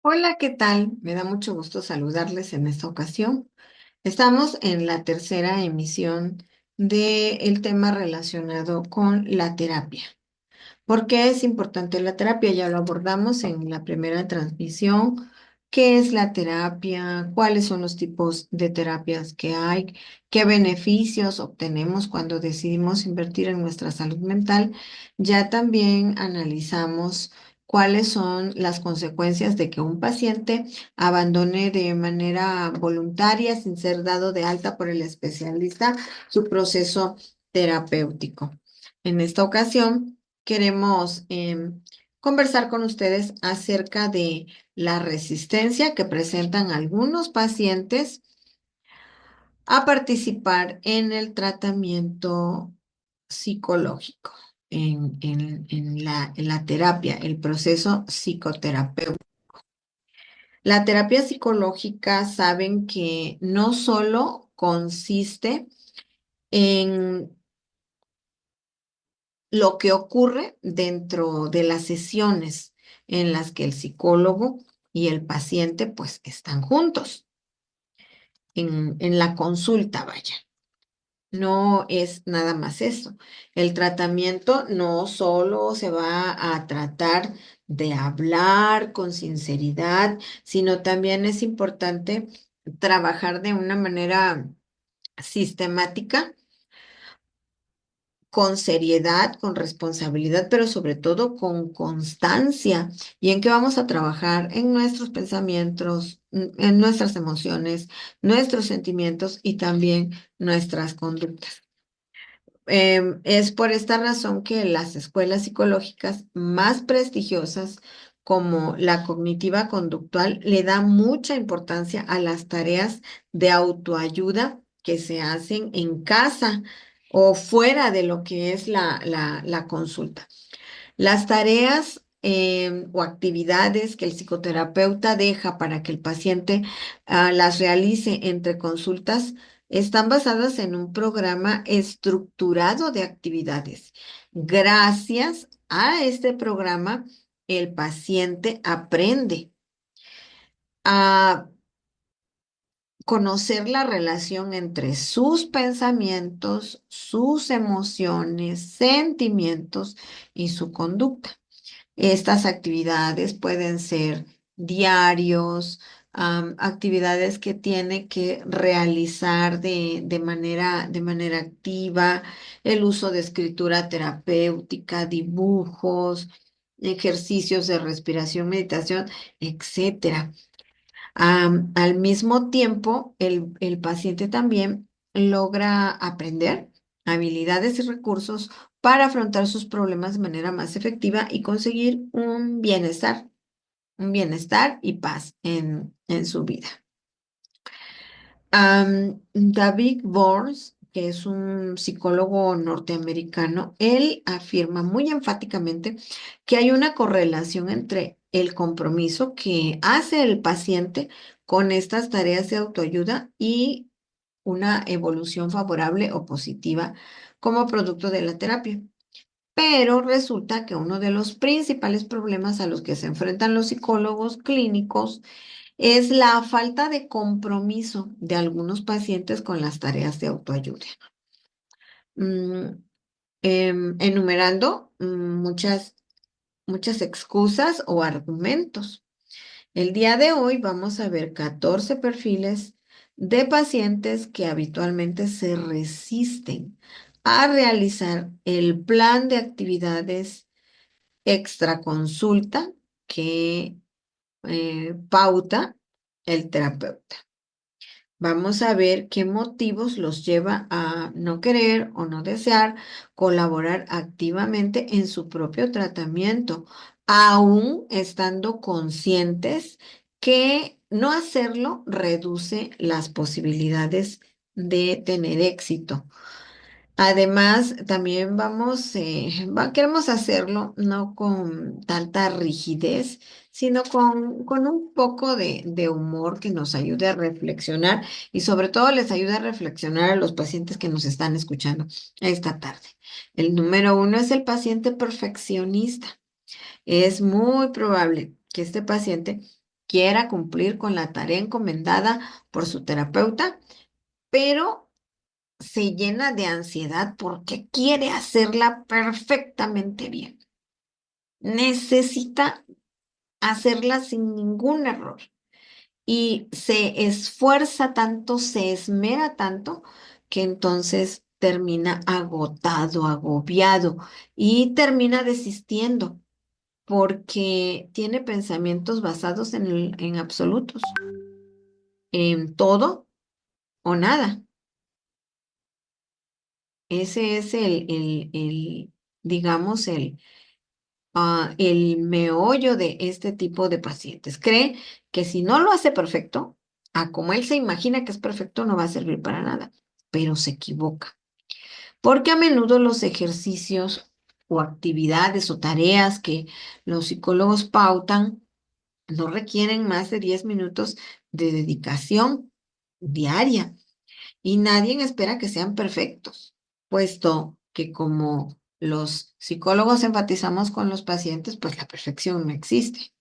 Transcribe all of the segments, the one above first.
Hola, ¿qué tal? Me da mucho gusto saludarles en esta ocasión. Estamos en la tercera emisión del tema relacionado con la terapia. ¿Por qué es importante la terapia? Ya lo abordamos en la primera transmisión. ¿Qué es la terapia? ¿Cuáles son los tipos de terapias que hay? ¿Qué beneficios obtenemos cuando decidimos invertir en nuestra salud mental? Ya también analizamos cuáles son las consecuencias de que un paciente abandone de manera voluntaria, sin ser dado de alta por el especialista, su proceso terapéutico. En esta ocasión, queremos conversar con ustedes acerca de la resistencia que presentan algunos pacientes a participar en el tratamiento psicológico, en la terapia, el proceso psicoterapéutico. La terapia psicológica saben que no solo consiste en lo que ocurre dentro de las sesiones en las que el psicólogo y el paciente pues están juntos en la consulta, vaya. No es nada más eso. El tratamiento no solo se va a tratar de hablar con sinceridad, sino también es importante trabajar de una manera sistemática, con seriedad, con responsabilidad, pero sobre todo con constancia. ¿Y en qué vamos a trabajar? En nuestros pensamientos, en nuestras emociones, nuestros sentimientos y también nuestras conductas. Es por esta razón que las escuelas psicológicas más prestigiosas, como la cognitiva conductual, le da mucha importancia a las tareas de autoayuda que se hacen en casa o fuera de lo que es la consulta. Las tareas o actividades que el psicoterapeuta deja para que el paciente las realice entre consultas están basadas en un programa estructurado de actividades. Gracias a este programa, el paciente aprende a conocer la relación entre sus pensamientos, sus emociones, sentimientos y su conducta. Estas actividades pueden ser diarios, actividades que tiene que realizar de manera activa, el uso de escritura terapéutica, dibujos, ejercicios de respiración, meditación, etcétera. Al mismo tiempo, el paciente también logra aprender habilidades y recursos para afrontar sus problemas de manera más efectiva y conseguir un bienestar y paz en su vida. David Burns, que es un psicólogo norteamericano, él afirma muy enfáticamente que hay una correlación entre el compromiso que hace el paciente con estas tareas de autoayuda y una evolución favorable o positiva como producto de la terapia. Pero resulta que uno de los principales problemas a los que se enfrentan los psicólogos clínicos es la falta de compromiso de algunos pacientes con las tareas de autoayuda. Mm, Enumerando muchas excusas o argumentos. El día de hoy vamos a ver 14 perfiles de pacientes que habitualmente se resisten a realizar el plan de actividades extra consulta que pauta el terapeuta. Vamos a ver qué motivos los lleva a no querer o no desear colaborar activamente en su propio tratamiento, aún estando conscientes que no hacerlo reduce las posibilidades de tener éxito. Además, también queremos hacerlo no con tanta rigidez, sino con un poco de humor que nos ayude a reflexionar y sobre todo les ayude a reflexionar a los pacientes que nos están escuchando esta tarde. El número uno es el paciente perfeccionista. Es muy probable que este paciente quiera cumplir con la tarea encomendada por su terapeuta, pero se llena de ansiedad porque quiere hacerla perfectamente bien. Necesita hacerla sin ningún error y se esfuerza tanto, se esmera tanto, que entonces termina agotado, agobiado y termina desistiendo porque tiene pensamientos basados en absolutos, en todo o nada. Ese es digamos, el meollo de este tipo de pacientes. Cree que si no lo hace perfecto, a como él se imagina que es perfecto, no va a servir para nada, pero se equivoca. Porque a menudo los ejercicios o actividades o tareas que los psicólogos pautan no requieren más de 10 minutos de dedicación diaria y nadie espera que sean perfectos, puesto que como los psicólogos enfatizamos con los pacientes, pues la perfección no existe.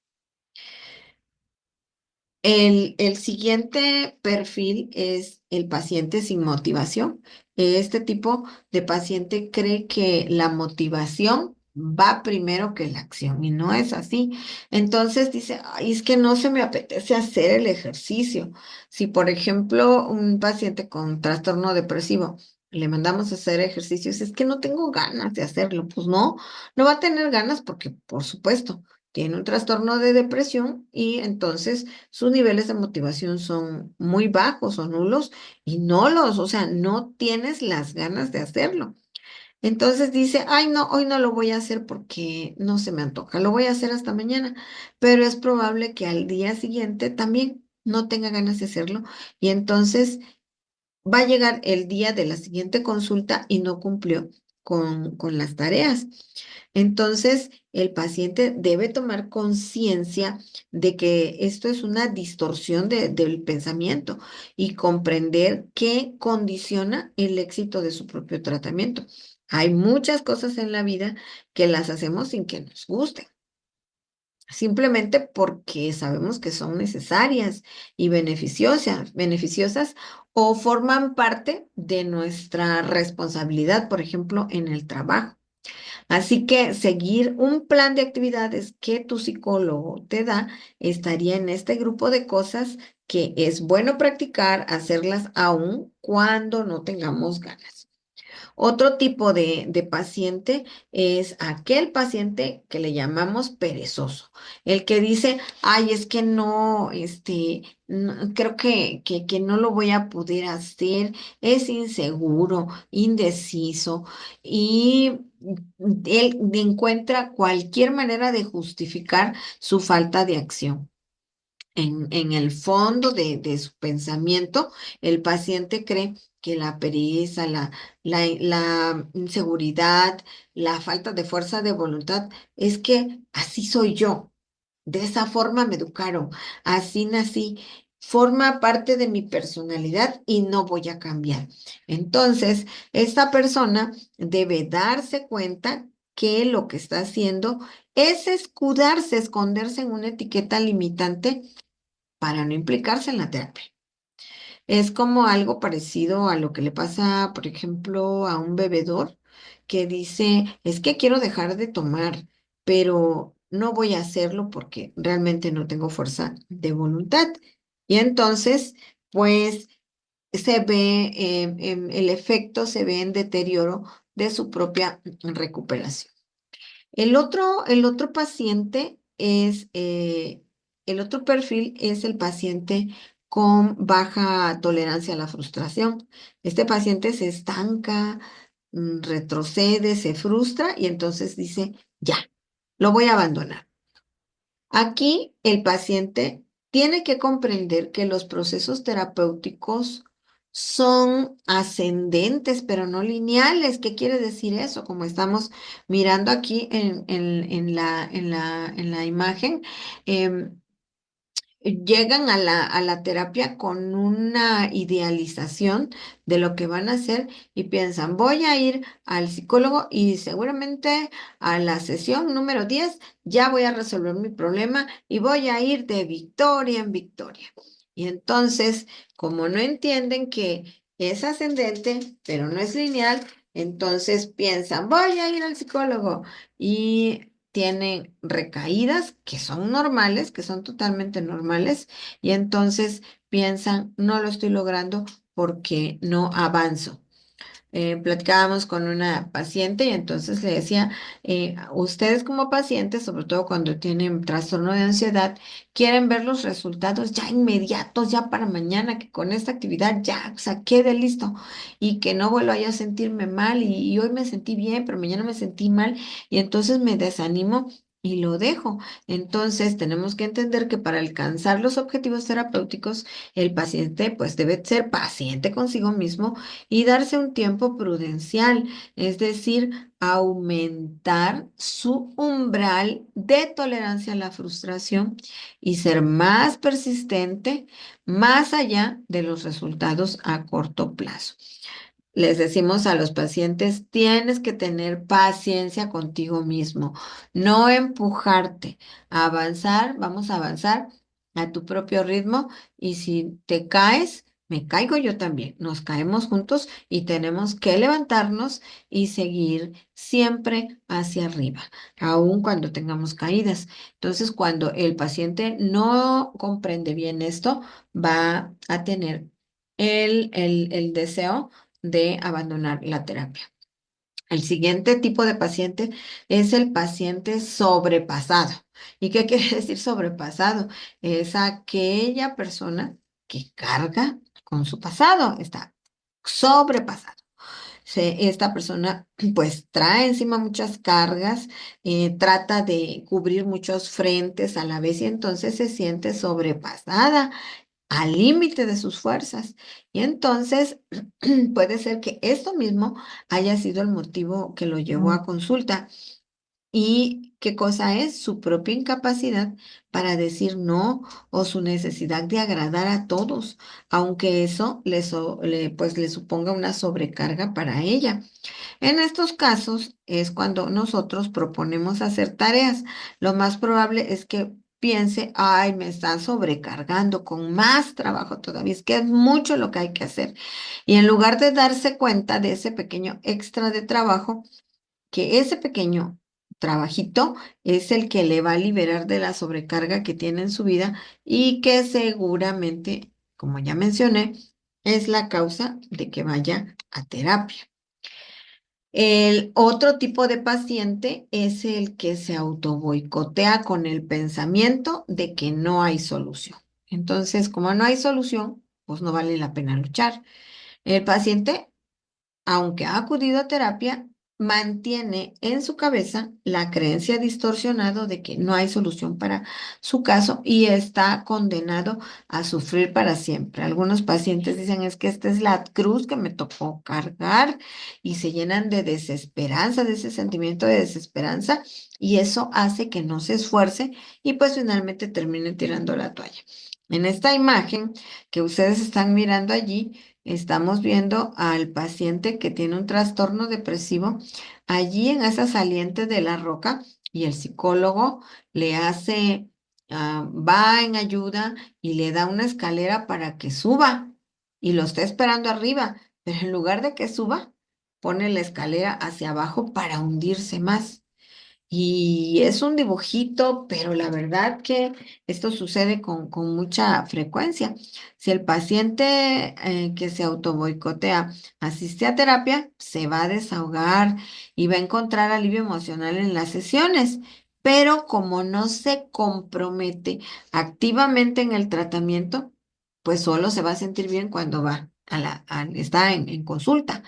El siguiente perfil es el paciente sin motivación. Este tipo de paciente cree que la motivación va primero que la acción y no es así. Entonces dice, ay, es que no se me apetece hacer el ejercicio. Si, por ejemplo, un paciente con trastorno depresivo le mandamos a hacer ejercicios, es que no tengo ganas de hacerlo. Pues no, no va a tener ganas porque, por supuesto, tiene un trastorno de depresión y entonces sus niveles de motivación son muy bajos o nulos y o sea, no tienes las ganas de hacerlo. Entonces dice, ay, no, hoy no lo voy a hacer porque no se me antoja, lo voy a hacer hasta mañana, pero es probable que al día siguiente también no tenga ganas de hacerlo y entonces va a llegar el día de la siguiente consulta y no cumplió con las tareas. Entonces, el paciente debe tomar conciencia de que esto es una distorsión del pensamiento y comprender qué condiciona el éxito de su propio tratamiento. Hay muchas cosas en la vida que las hacemos sin que nos gusten, simplemente porque sabemos que son necesarias y beneficiosas o forman parte de nuestra responsabilidad, por ejemplo, en el trabajo. Así que seguir un plan de actividades que tu psicólogo te da estaría en este grupo de cosas que es bueno practicar, hacerlas aún cuando no tengamos ganas. Otro tipo de paciente es aquel paciente que le llamamos perezoso, el que dice, ay, es que no, creo que no lo voy a poder hacer, es inseguro, indeciso y él encuentra cualquier manera de justificar su falta de acción. En el fondo de su pensamiento, el paciente cree que la pereza, la inseguridad, la falta de fuerza de voluntad, es que así soy yo, de esa forma me educaron, así nací, forma parte de mi personalidad y no voy a cambiar. Entonces, esta persona debe darse cuenta que lo que está haciendo es escudarse, esconderse en una etiqueta limitante para no implicarse en la terapia. Es como algo parecido a lo que le pasa, por ejemplo, a un bebedor que dice, es que quiero dejar de tomar, pero no voy a hacerlo porque realmente no tengo fuerza de voluntad. Y entonces, pues se ve, el efecto se ve en deterioro de su propia recuperación. El otro paciente el otro perfil es el paciente con baja tolerancia a la frustración. Este paciente se estanca, retrocede, se frustra y entonces dice, ya, lo voy a abandonar. Aquí el paciente tiene que comprender que los procesos terapéuticos son ascendentes, pero no lineales. ¿Qué quiere decir eso? Como estamos mirando aquí en la imagen, em, llegan a la terapia con una idealización de lo que van a hacer y piensan, voy a ir al psicólogo y seguramente a la sesión número 10 ya voy a resolver mi problema y voy a ir de victoria en victoria. Y entonces, como no entienden que es ascendente, pero no es lineal, entonces piensan, voy a ir al psicólogo y tienen recaídas que son normales, que son totalmente normales, y entonces piensan, no lo estoy logrando porque no avanzo. Platicábamos con una paciente y entonces le decía, ustedes como pacientes, sobre todo cuando tienen trastorno de ansiedad, quieren ver los resultados ya inmediatos, ya para mañana, que con esta actividad ya, o sea, quede listo y que no vuelva yo a sentirme mal y hoy me sentí bien, pero mañana me sentí mal y entonces me desanimo. Y lo dejo. Entonces, tenemos que entender que para alcanzar los objetivos terapéuticos, el paciente pues debe ser paciente consigo mismo y darse un tiempo prudencial, es decir, aumentar su umbral de tolerancia a la frustración y ser más persistente más allá de los resultados a corto plazo. Les decimos a los pacientes, tienes que tener paciencia contigo mismo, no empujarte a avanzar, vamos a avanzar a tu propio ritmo y si te caes, me caigo yo también, nos caemos juntos y tenemos que levantarnos y seguir siempre hacia arriba, aun cuando tengamos caídas. Entonces, cuando el paciente no comprende bien esto, va a tener el deseo de abandonar la terapia. El siguiente tipo de paciente es el paciente sobrepasado. ¿Y qué quiere decir sobrepasado? Es aquella persona que carga con su pasado, está sobrepasado. Esta persona pues trae encima muchas cargas, trata de cubrir muchos frentes a la vez y entonces se siente sobrepasada al límite de sus fuerzas. Y entonces puede ser que esto mismo haya sido el motivo que lo llevó a consulta. ¿Y qué cosa es? Su propia incapacidad para decir no o su necesidad de agradar a todos, aunque eso pues, le suponga una sobrecarga para ella. En estos casos es cuando nosotros proponemos hacer tareas. Lo más probable es que piense, ay, me están sobrecargando con más trabajo todavía. Es que es mucho lo que hay que hacer. Y en lugar de darse cuenta de ese pequeño extra de trabajo, que ese pequeño trabajito es el que le va a liberar de la sobrecarga que tiene en su vida y que seguramente, como ya mencioné, es la causa de que vaya a terapia. El otro tipo de paciente es el que se autoboicotea con el pensamiento de que no hay solución. Entonces, como no hay solución, pues no vale la pena luchar. El paciente aunque ha acudido a terapia, mantiene en su cabeza la creencia distorsionada de que no hay solución para su caso y está condenado a sufrir para siempre. Algunos pacientes dicen es que esta es la cruz que me tocó cargar y se llenan de desesperanza, de ese sentimiento de desesperanza y eso hace que no se esfuerce y pues finalmente termine tirando la toalla. En esta imagen que ustedes están mirando allí, estamos viendo al paciente que tiene un trastorno depresivo allí en esa saliente de la roca y el psicólogo le hace, va en ayuda y le da una escalera para que suba y lo está esperando arriba, pero en lugar de que suba, pone la escalera hacia abajo para hundirse más. Y es un dibujito, pero la verdad que esto sucede con mucha frecuencia. Si el paciente que se autoboicotea asiste a terapia, se va a desahogar y va a encontrar alivio emocional en las sesiones. Pero como no se compromete activamente en el tratamiento, pues solo se va a sentir bien cuando va está en consulta,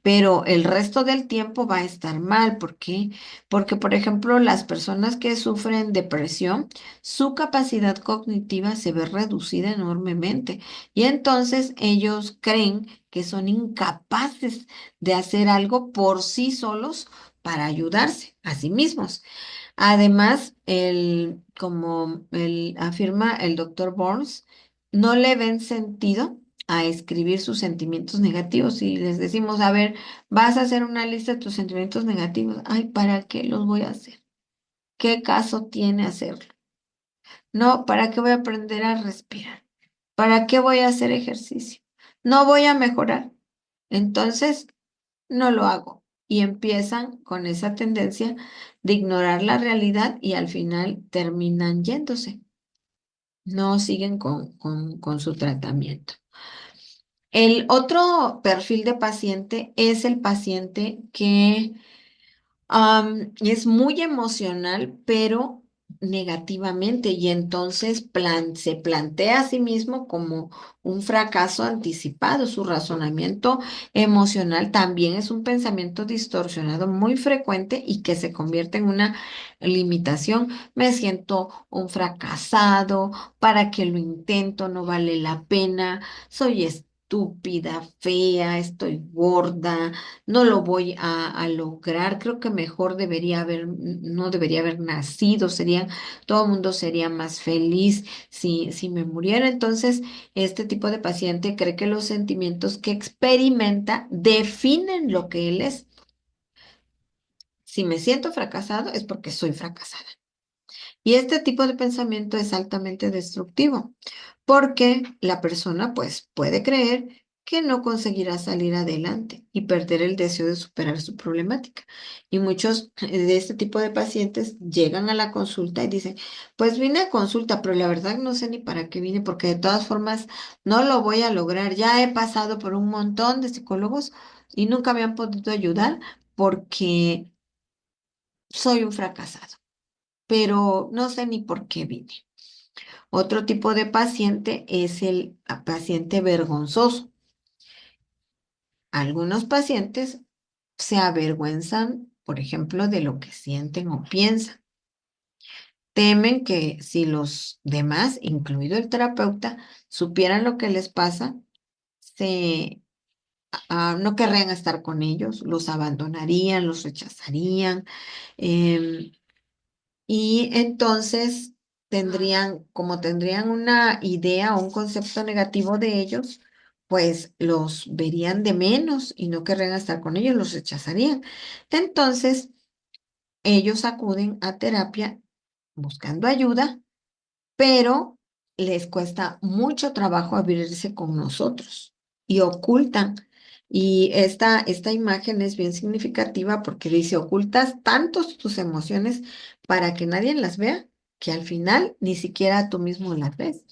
pero el resto del tiempo va a estar mal. ¿Por qué? Porque, por ejemplo, las personas que sufren depresión, su capacidad cognitiva se ve reducida enormemente y entonces ellos creen que son incapaces de hacer algo por sí solos para ayudarse a sí mismos. Además, como afirma el doctor Burns, no le ven sentido a escribir sus sentimientos negativos. Y les decimos, a ver, vas a hacer una lista de tus sentimientos negativos. Ay, ¿para qué los voy a hacer? ¿Qué caso tiene hacerlo? No, ¿para qué voy a aprender a respirar? ¿Para qué voy a hacer ejercicio? No voy a mejorar. Entonces, no lo hago. Y empiezan con esa tendencia de ignorar la realidad y al final terminan yéndose. No siguen con su tratamiento. El otro perfil de paciente es el paciente que es muy emocional, pero negativamente, y entonces se plantea a sí mismo como un fracaso anticipado. Su razonamiento emocional también es un pensamiento distorsionado muy frecuente y que se convierte en una limitación. Me siento un fracasado, ¿para qué lo intento? No vale la pena, soy estúpida, fea, estoy gorda, no lo voy a lograr. Creo que mejor no debería haber nacido, todo el mundo sería más feliz si me muriera. Entonces, este tipo de paciente cree que los sentimientos que experimenta definen lo que él es. Si me siento fracasado es porque soy fracasada. Y este tipo de pensamiento es altamente destructivo, porque la persona pues puede creer que no conseguirá salir adelante y perder el deseo de superar su problemática. Y muchos de este tipo de pacientes llegan a la consulta y dicen, pues vine a consulta, pero la verdad no sé ni para qué vine, porque de todas formas no lo voy a lograr. Ya he pasado por un montón de psicólogos y nunca me han podido ayudar porque soy un fracasado, pero no sé ni por qué vine. Otro tipo de paciente es el paciente vergonzoso. Algunos pacientes se avergüenzan, por ejemplo, de lo que sienten o piensan. Temen que si los demás, incluido el terapeuta, supieran lo que les pasa, se, no querrían estar con ellos, los abandonarían, los rechazarían. em, Y entonces como tendrían una idea o un concepto negativo de ellos, pues los verían de menos y no querrían estar con ellos, los rechazarían. Entonces, ellos acuden a terapia buscando ayuda, pero les cuesta mucho trabajo abrirse con nosotros y ocultan. Y esta imagen es bien significativa porque dice, ocultas tantos tus emociones para que nadie las vea, que al final ni siquiera tú mismo las ves.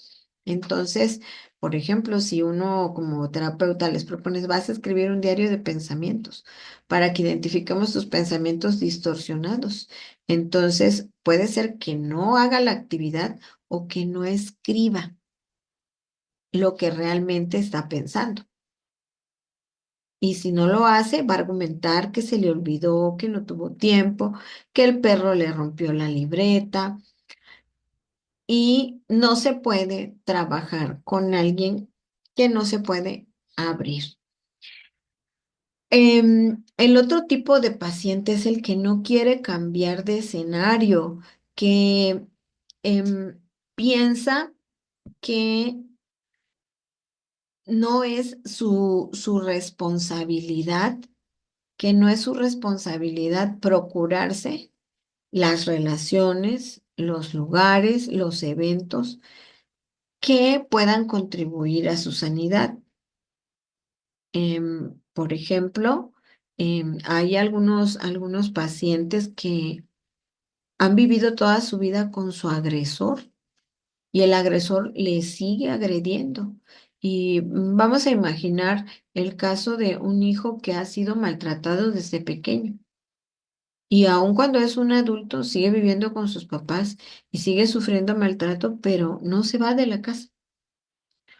Entonces, por ejemplo, si uno como terapeuta les propones, vas a escribir un diario de pensamientos para que identifiquemos tus pensamientos distorsionados. Entonces, puede ser que no haga la actividad o que no escriba lo que realmente está pensando. Y si no lo hace, va a argumentar que se le olvidó, que no tuvo tiempo, que el perro le rompió la libreta y no se puede trabajar con alguien que no se puede abrir. El otro tipo de paciente es el que no quiere cambiar de escenario, que piensa que no es su responsabilidad, que no es su responsabilidad procurarse las relaciones, los lugares, los eventos que puedan contribuir a su sanidad. Por ejemplo, hay algunos pacientes que han vivido toda su vida con su agresor y el agresor le sigue agrediendo. Y vamos a imaginar el caso de un hijo que ha sido maltratado desde pequeño y aun cuando es un adulto sigue viviendo con sus papás y sigue sufriendo maltrato, pero no se va de la casa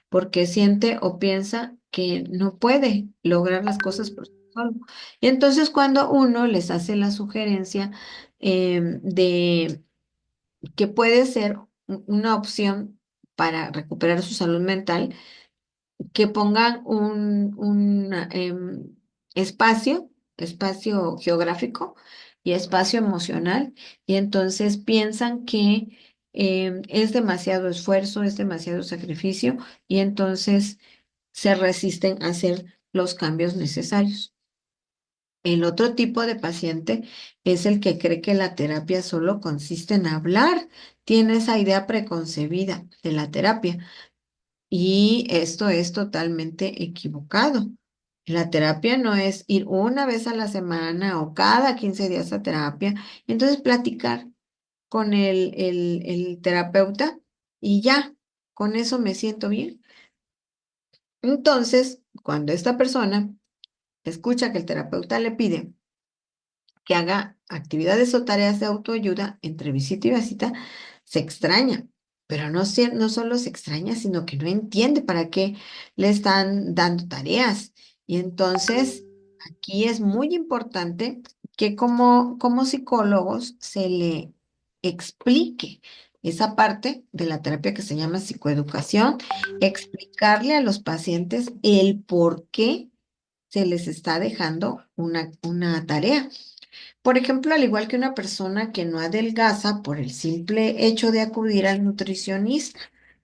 porque siente o piensa que no puede lograr las cosas por sí solo. Y entonces cuando uno les hace la sugerencia de que puede ser una opción para recuperar su salud mental, que pongan un espacio geográfico y espacio emocional, y entonces piensan que es demasiado esfuerzo, es demasiado sacrificio, y entonces se resisten a hacer los cambios necesarios. El otro tipo de paciente es el que cree que la terapia solo consiste en hablar, tiene esa idea preconcebida de la terapia. Y esto es totalmente equivocado. La terapia no es ir una vez a la semana o cada 15 días a terapia, entonces platicar con el terapeuta y ya, con eso me siento bien. Entonces, cuando esta persona escucha que el terapeuta le pide que haga actividades o tareas de autoayuda entre visita y visita, se extraña, pero no solo se extraña, sino que no entiende para qué le están dando tareas. Y entonces, aquí es muy importante que como psicólogos se le explique esa parte de la terapia que se llama psicoeducación, explicarle a los pacientes el por qué se les está dejando una tarea. Por ejemplo, al igual que una persona que no adelgaza por el simple hecho de acudir al nutricionista,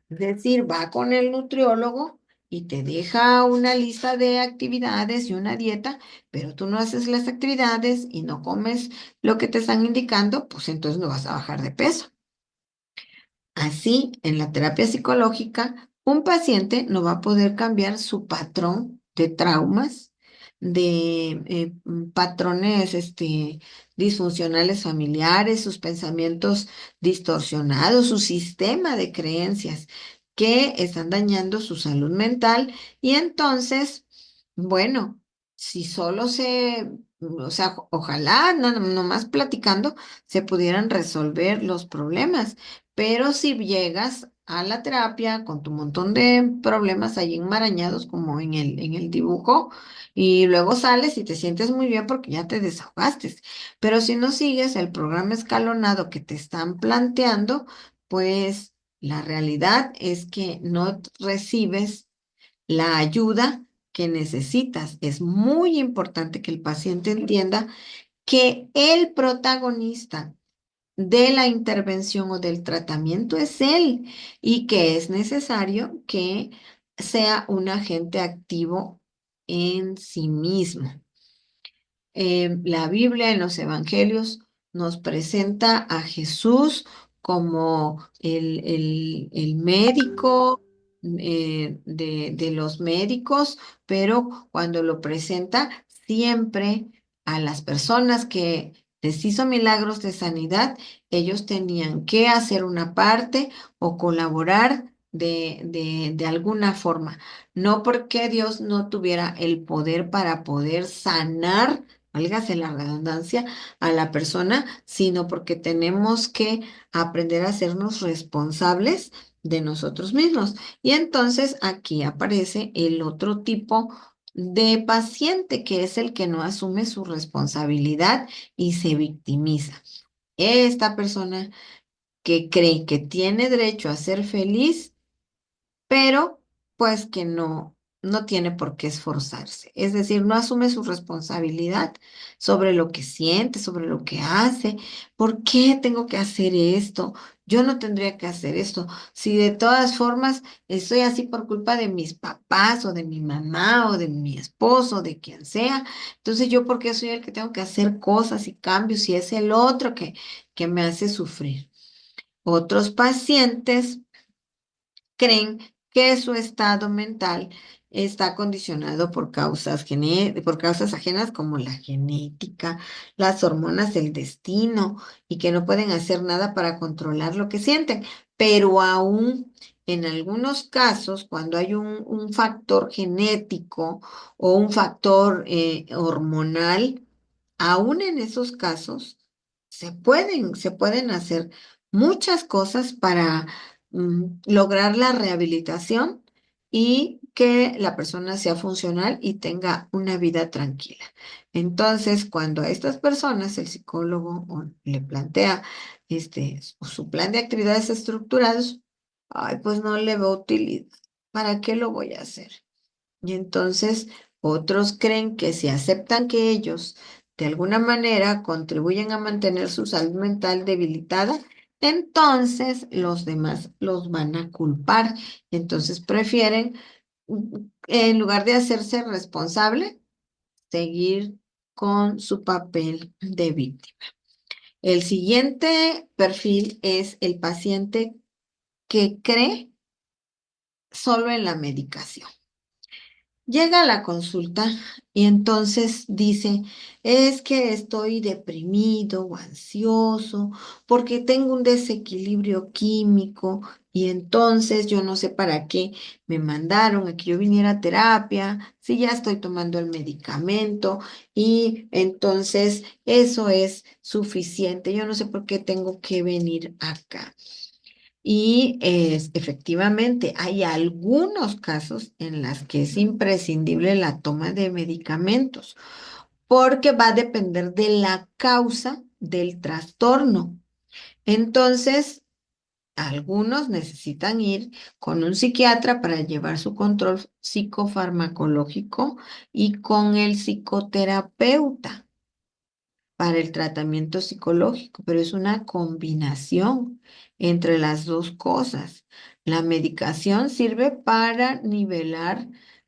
es decir, va con el nutriólogo y te deja una lista de actividades y una dieta, pero tú no haces las actividades y no comes lo que te están indicando, pues entonces no vas a bajar de peso. Así, en la terapia psicológica, un paciente no va a poder cambiar su patrón de traumas, de patrones disfuncionales familiares, sus pensamientos distorsionados, su sistema de creencias que están dañando su salud mental. Y entonces, bueno, si solo o sea, ojalá, nomás platicando, se pudieran resolver los problemas. Pero si llegas a la terapia con tu montón de problemas ahí enmarañados, como en el dibujo, y luego sales y te sientes muy bien porque ya te desahogaste. Pero si no sigues el programa escalonado que te están planteando, pues la realidad es que no recibes la ayuda que necesitas. Es muy importante que el paciente entienda que el protagonista de la intervención o del tratamiento es él y que es necesario que sea un agente activo en sí mismo. La Biblia en los evangelios nos presenta a Jesús como el médico de los médicos, pero cuando lo presenta siempre a las personas que les hizo milagros de sanidad, ellos tenían que hacer una parte o colaborar de alguna forma. No porque Dios no tuviera el poder para poder sanar, válgase la redundancia, a la persona, sino porque tenemos que aprender a hacernos responsables de nosotros mismos. Y entonces aquí aparece el otro tipo de paciente, que es el que no asume su responsabilidad y se victimiza. Esta persona que cree que tiene derecho a ser feliz, pero pues que no tiene por qué esforzarse. Es decir, no asume su responsabilidad sobre lo que siente, sobre lo que hace. ¿Por qué tengo que hacer esto? Yo no tendría que hacer esto. Si de todas formas estoy así por culpa de mis papás o de mi mamá o de mi esposo, de quien sea, entonces yo por qué soy el que tengo que hacer cosas y cambios y es el otro que me hace sufrir. Otros pacientes creen que su estado mental está condicionado por causas ajenas como la genética, las hormonas del destino y que no pueden hacer nada para controlar lo que sienten. Pero aún en algunos casos, cuando hay un factor genético o un factor hormonal, aún en esos casos se pueden hacer muchas cosas para lograr la rehabilitación y que la persona sea funcional y tenga una vida tranquila. Entonces, cuando a estas personas el psicólogo le plantea su plan de actividades estructurados, ay, pues no le veo utilidad. ¿Para qué lo voy a hacer? Y entonces otros creen que si aceptan que ellos de alguna manera contribuyen a mantener su salud mental debilitada, entonces los demás los van a culpar. Entonces prefieren, en lugar de hacerse responsable, seguir con su papel de víctima. El siguiente perfil es el paciente que cree solo en la medicación. Llega a la consulta y entonces dice, es que estoy deprimido o ansioso porque tengo un desequilibrio químico y entonces yo no sé para qué me mandaron a que yo viniera a terapia, si ya estoy tomando el medicamento y entonces eso es suficiente, yo no sé por qué tengo que venir acá. Y efectivamente hay algunos casos en los que es imprescindible la toma de medicamentos, porque va a depender de la causa del trastorno. Entonces, algunos necesitan ir con un psiquiatra para llevar su control psicofarmacológico y con el psicoterapeuta para el tratamiento psicológico, pero es una combinación entre las dos cosas. La medicación sirve para nivelar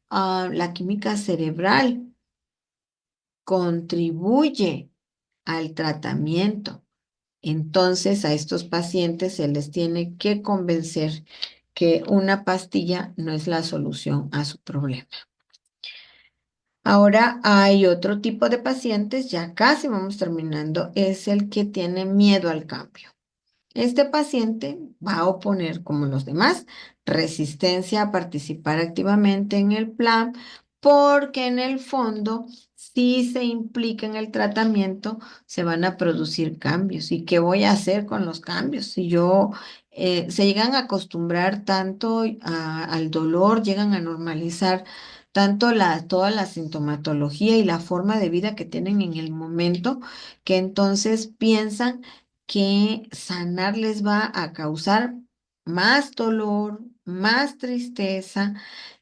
la química cerebral, contribuye al tratamiento. Entonces, a estos pacientes se les tiene que convencer que una pastilla no es la solución a su problema. Ahora hay otro tipo de pacientes, ya casi vamos terminando, es el que tiene miedo al cambio. Este paciente va a oponer, como los demás, resistencia a participar activamente en el plan, porque en el fondo, si se implica en el tratamiento, se van a producir cambios. ¿Y qué voy a hacer con los cambios? Si yo se llegan a acostumbrar tanto al dolor, llegan a normalizar tanto toda la sintomatología y la forma de vida que tienen en el momento, que entonces piensan que sanar les va a causar más dolor, más tristeza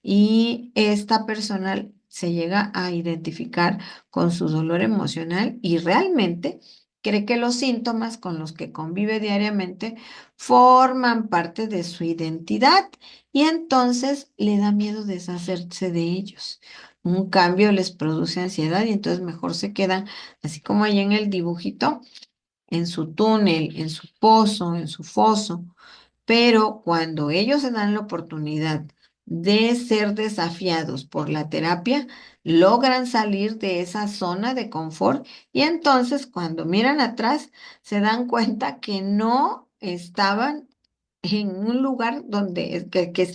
y esta persona se llega a identificar con su dolor emocional y realmente cree que los síntomas con los que convive diariamente forman parte de su identidad y entonces le da miedo deshacerse de ellos. Un cambio les produce ansiedad y entonces mejor se quedan, así como ahí en el dibujito, en su túnel, en su pozo, en su foso, pero cuando ellos se dan la oportunidad de ser desafiados por la terapia, logran salir de esa zona de confort y entonces cuando miran atrás se dan cuenta que no estaban en un lugar donde,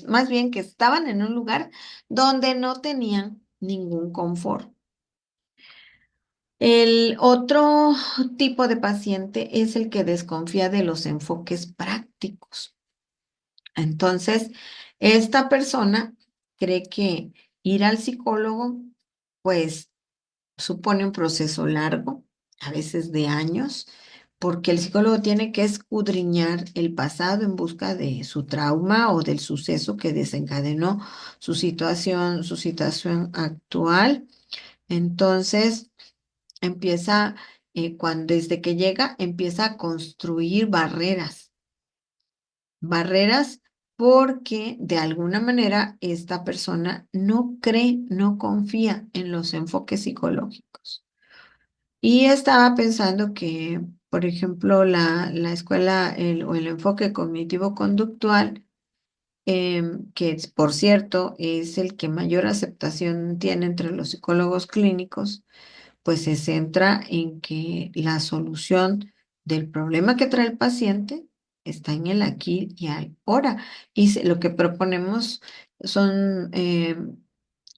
más bien que estaban en un lugar donde no tenían ningún confort. El otro tipo de paciente es el que desconfía de los enfoques prácticos. Entonces, esta persona cree que ir al psicólogo, pues, supone un proceso largo, a veces de años, porque el psicólogo tiene que escudriñar el pasado en busca de su trauma o del suceso que desencadenó su situación actual. Entonces, empieza, desde que llega, empieza a construir barreras porque de alguna manera esta persona no cree, no confía en los enfoques psicológicos. Y estaba pensando que, por ejemplo, la escuela o el enfoque cognitivo-conductual, por cierto es el que mayor aceptación tiene entre los psicólogos clínicos, pues se centra en que la solución del problema que trae el paciente está en el aquí y ahora. Y lo que proponemos son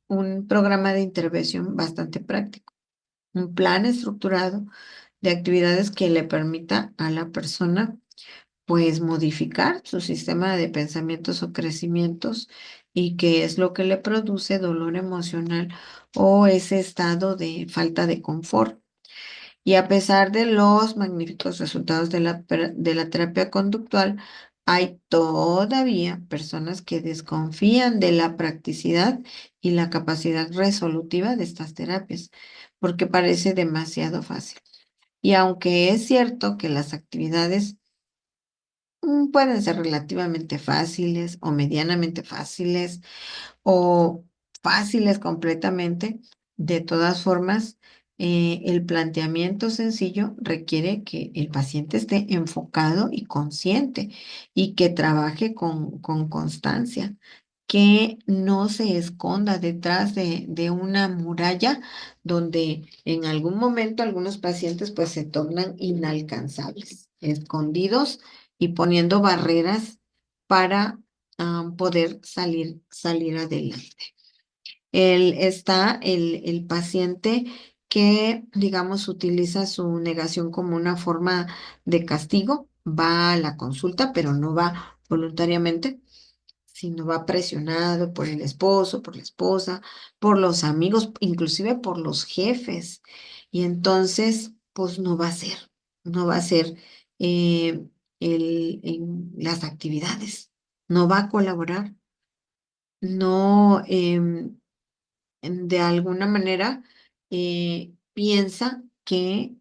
un programa de intervención bastante práctico, un plan estructurado de actividades que le permita a la persona pues modificar su sistema de pensamientos o crecimientos y que es lo que le produce dolor emocional o ese estado de falta de confort. Y a pesar de los magníficos resultados de la terapia conductual, hay todavía personas que desconfían de la practicidad y la capacidad resolutiva de estas terapias, porque parece demasiado fácil. Y aunque es cierto que las actividades pueden ser relativamente fáciles o medianamente fáciles o fáciles completamente, de todas formas, el planteamiento sencillo requiere que el paciente esté enfocado y consciente y que trabaje con constancia, que no se esconda detrás de una muralla donde en algún momento algunos pacientes pues se tornan inalcanzables, escondidos y poniendo barreras para poder salir adelante. Está el paciente que, digamos, utiliza su negación como una forma de castigo, va a la consulta, pero no va voluntariamente, sino va presionado por el esposo, por la esposa, por los amigos, inclusive por los jefes. Y entonces, pues no va a ser en las actividades, no va a colaborar, no, de alguna manera piensa que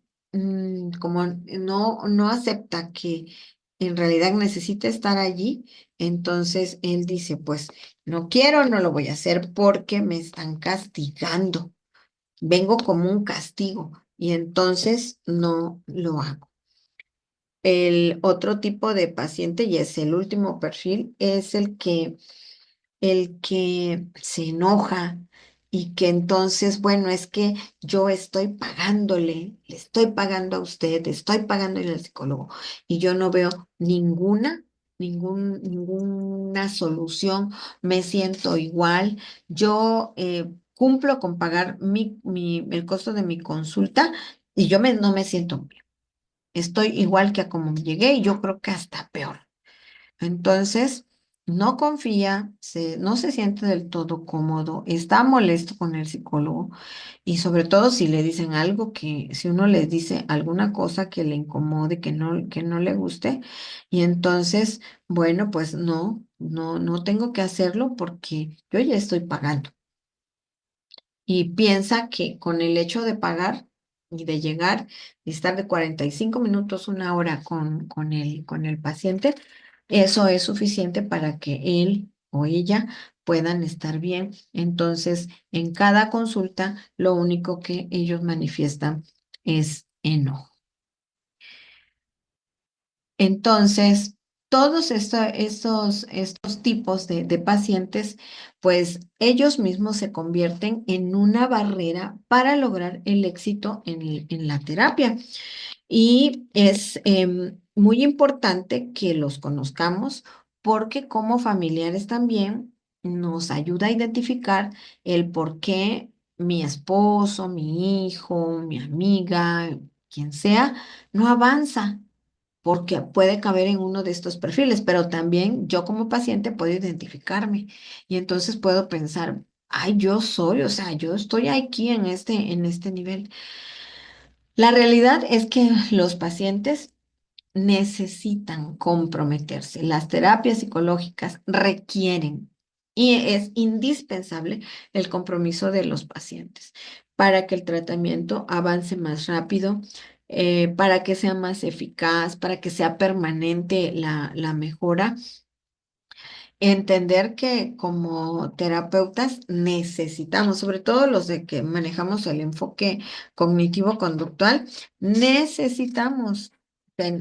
como no acepta que en realidad necesita estar allí, entonces él dice, pues no quiero, no lo voy a hacer porque me están castigando, vengo como un castigo y entonces no lo hago. El otro tipo de paciente, y es el último perfil, es el que se enoja y que entonces, bueno, es que yo estoy pagándole, le estoy pagando a usted, estoy pagándole al psicólogo y yo no veo ninguna solución, me siento igual, yo cumplo con pagar el costo de mi consulta y no me siento bien. Estoy igual que a como llegué y yo creo que hasta peor. Entonces, no confía, no se siente del todo cómodo, está molesto con el psicólogo y sobre todo si le dicen algo si uno le dice alguna cosa que le incomode, que no le guste, y entonces, bueno, pues no tengo que hacerlo porque yo ya estoy pagando. Y piensa que con el hecho de pagar y de llegar y estar de 45 minutos, una hora con el paciente, eso es suficiente para que él o ella puedan estar bien. Entonces, en cada consulta, lo único que ellos manifiestan es enojo. Entonces, todos estos tipos de pacientes, pues ellos mismos se convierten en una barrera para lograr el éxito en la terapia. Y es muy importante que los conozcamos porque como familiares también nos ayuda a identificar el por qué mi esposo, mi hijo, mi amiga, quien sea, no avanza, porque puede caber en uno de estos perfiles, pero también yo como paciente puedo identificarme y entonces puedo pensar, ay, yo soy, o sea, yo estoy aquí en este nivel. La realidad es que los pacientes necesitan comprometerse. Las terapias psicológicas requieren y es indispensable el compromiso de los pacientes para que el tratamiento avance más rápido, para que sea más eficaz, para que sea permanente la mejora. Entender que como terapeutas necesitamos, sobre todo los de que manejamos el enfoque cognitivo-conductual, necesitamos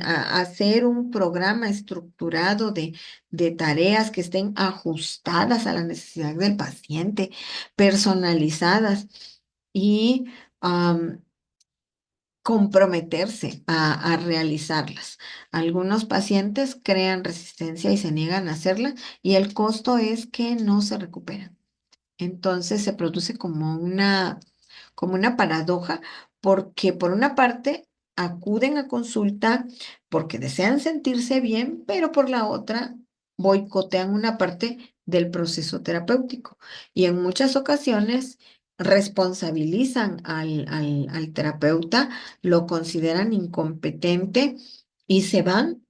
hacer un programa estructurado de tareas que estén ajustadas a la necesidad del paciente, personalizadas y comprometerse a realizarlas. Algunos pacientes crean resistencia y se niegan a hacerla y el costo es que no se recuperan. Entonces se produce como una paradoja porque por una parte acuden a consulta porque desean sentirse bien, pero por la otra boicotean una parte del proceso terapéutico y en muchas ocasiones responsabilizan al terapeuta, lo consideran incompetente y se van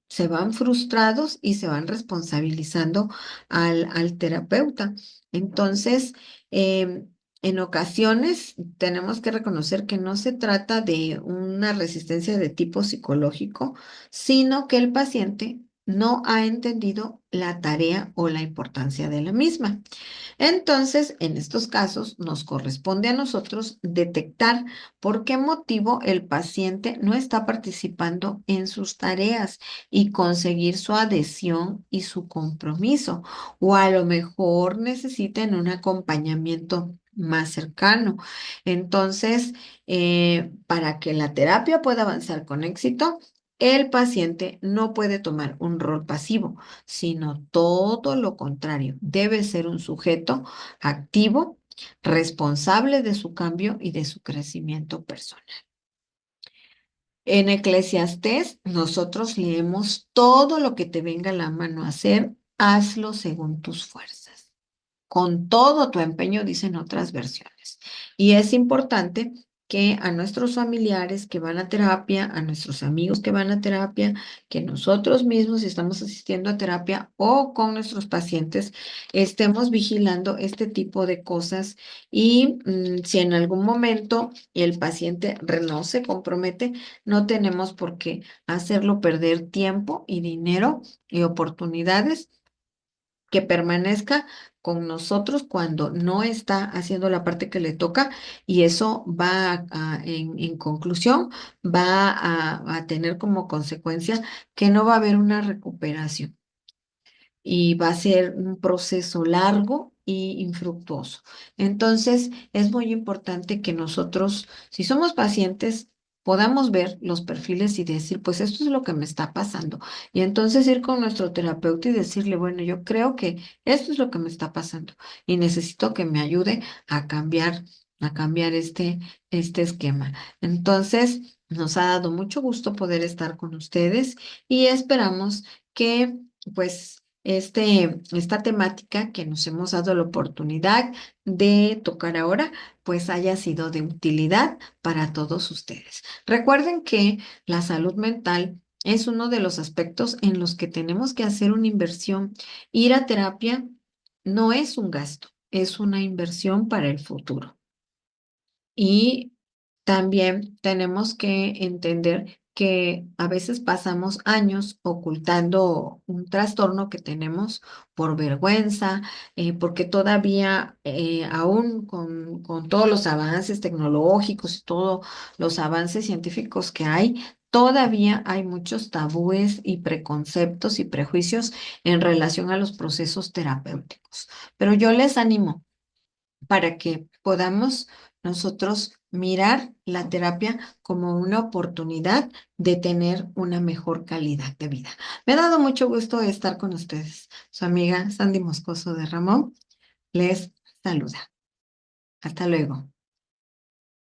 frustrados y se van responsabilizando al terapeuta. Entonces, em, en ocasiones tenemos que reconocer que no se trata de una resistencia de tipo psicológico, sino que el paciente no ha entendido la tarea o la importancia de la misma. Entonces, en estos casos, nos corresponde a nosotros detectar por qué motivo el paciente no está participando en sus tareas y conseguir su adhesión y su compromiso. O a lo mejor necesitan un acompañamiento más cercano. Entonces, para que la terapia pueda avanzar con éxito, el paciente no puede tomar un rol pasivo, sino todo lo contrario. Debe ser un sujeto activo, responsable de su cambio y de su crecimiento personal. En Eclesiastés, nosotros leemos todo lo que te venga a la mano a hacer, hazlo según tus fuerzas. Con todo tu empeño, dicen otras versiones. Y es importante que a nuestros familiares que van a terapia, a nuestros amigos que van a terapia, que nosotros mismos, si estamos asistiendo a terapia o con nuestros pacientes, estemos vigilando este tipo de cosas y si en algún momento el paciente no se compromete, no tenemos por qué hacerlo perder tiempo y dinero y oportunidades que permanezca con nosotros cuando no está haciendo la parte que le toca y eso va en conclusión, va a tener como consecuencia que no va a haber una recuperación y va a ser un proceso largo y infructuoso. Entonces, es muy importante que nosotros, si somos pacientes, podamos ver los perfiles y decir, pues esto es lo que me está pasando. Y entonces ir con nuestro terapeuta y decirle, bueno, yo creo que esto es lo que me está pasando y necesito que me ayude a cambiar este esquema. Entonces, nos ha dado mucho gusto poder estar con ustedes y esperamos que, pues, esta temática que nos hemos dado la oportunidad de tocar ahora, pues haya sido de utilidad para todos ustedes. Recuerden que la salud mental es uno de los aspectos en los que tenemos que hacer una inversión. Ir a terapia no es un gasto, es una inversión para el futuro. Y también tenemos que entender que a veces pasamos años ocultando un trastorno que tenemos por vergüenza, porque todavía, aún con todos los avances tecnológicos y todos los avances científicos que hay, todavía hay muchos tabúes y preconceptos y prejuicios en relación a los procesos terapéuticos. Pero yo les animo para que podamos nosotros mirar la terapia como una oportunidad de tener una mejor calidad de vida. Me ha dado mucho gusto estar con ustedes. Su amiga Sandy Moscoso de Ramón les saluda. Hasta luego.